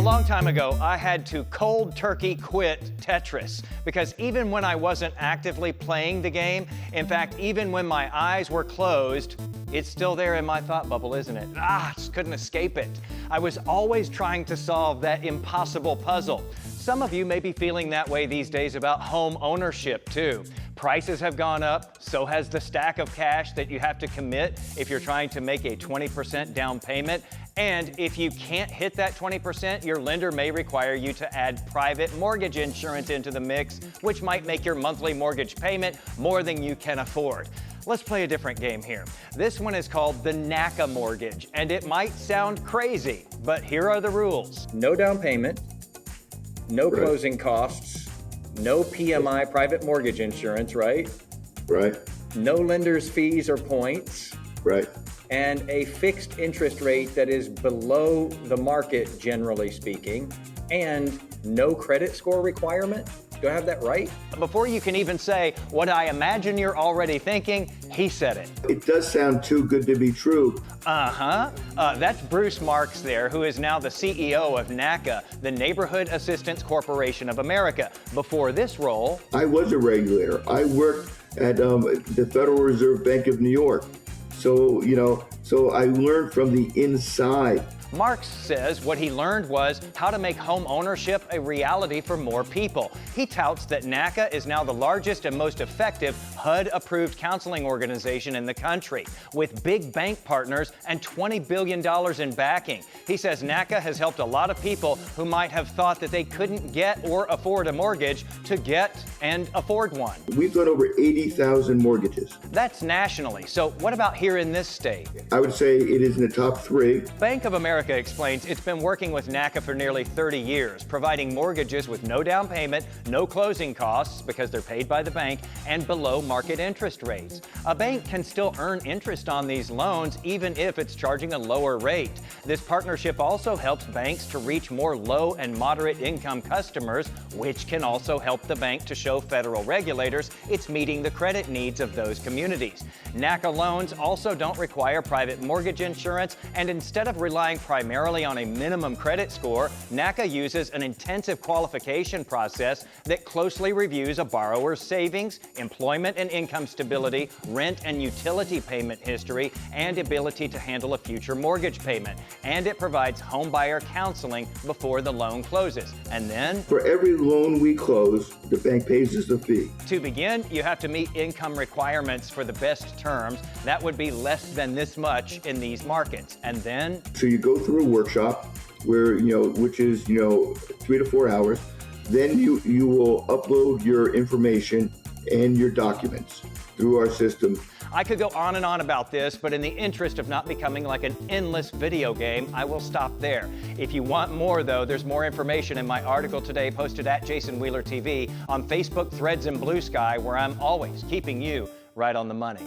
long time ago, I had to cold turkey quit Tetris because even when I wasn't actively playing the game, in fact, even when my eyes were closed, it's still there in my thought bubble, isn't it? Just couldn't escape it. I was always trying to solve that impossible puzzle. Some of you may be feeling that way these days about home ownership too. Prices have gone up, so has the stack of cash that you have to commit if you're trying to make a 20% down payment. And if you can't hit that 20%, your lender may require you to add private mortgage insurance into the mix, which might make your monthly mortgage payment more than you can afford. Let's play a different game here. This one is called the NACA mortgage, and it might sound crazy, but here are the rules. No down payment, no closing costs, no PMI private mortgage insurance, right? Right. No lender's fees or points. Right. And a fixed interest rate that is below the market, generally speaking, and no credit score requirement. Do I have that right? Before you can even say what I imagine you're already thinking, he said it. It does sound too good to be true. That's Bruce Marks there, who is now the CEO of NACA, the Neighborhood Assistance Corporation of America. Before this role, I was a regulator. I worked at the Federal Reserve Bank of New York. So I learned from the inside. Marks says what he learned was how to make home ownership a reality for more people. He touts that NACA is now the largest and most effective HUD-approved counseling organization in the country, with big bank partners and $20 billion in backing. He says NACA has helped a lot of people who might have thought that they couldn't get or afford a mortgage to get and afford one. We've done over 80,000 mortgages. That's nationally. So what about here in this state? I would say it is in the top 3. Bank of America explains it's been working with NACA for nearly 30 years, providing mortgages with no down payment, no closing costs because they're paid by the bank, and below market interest rates. A bank can still earn interest on these loans even if it's charging a lower rate. This partnership also helps banks to reach more low and moderate income customers, which can also help the bank to show federal regulators it's meeting the credit needs of those communities. NACA loans also don't require private mortgage insurance, and instead of relying primarily on a minimum credit score, NACA uses an intensive qualification process that closely reviews a borrower's savings, employment and income stability, rent and utility payment history, and ability to handle a future mortgage payment. And it provides home buyer counseling before the loan closes. And then, for every loan we close, the bank pays us a fee. To begin, you have to meet income requirements for the best terms. That would be less than this much in these markets. And then, so you go through a workshop where, which is, 3 to 4 hours. Then you will upload your information and your documents through our system. I could go on and on about this, but in the interest of not becoming like an endless video game, I will stop there. If you want more, though, there's more information in my article today posted at Jason Wheeler TV on Facebook, Threads, and Blue Sky, where I'm always keeping you right on the money.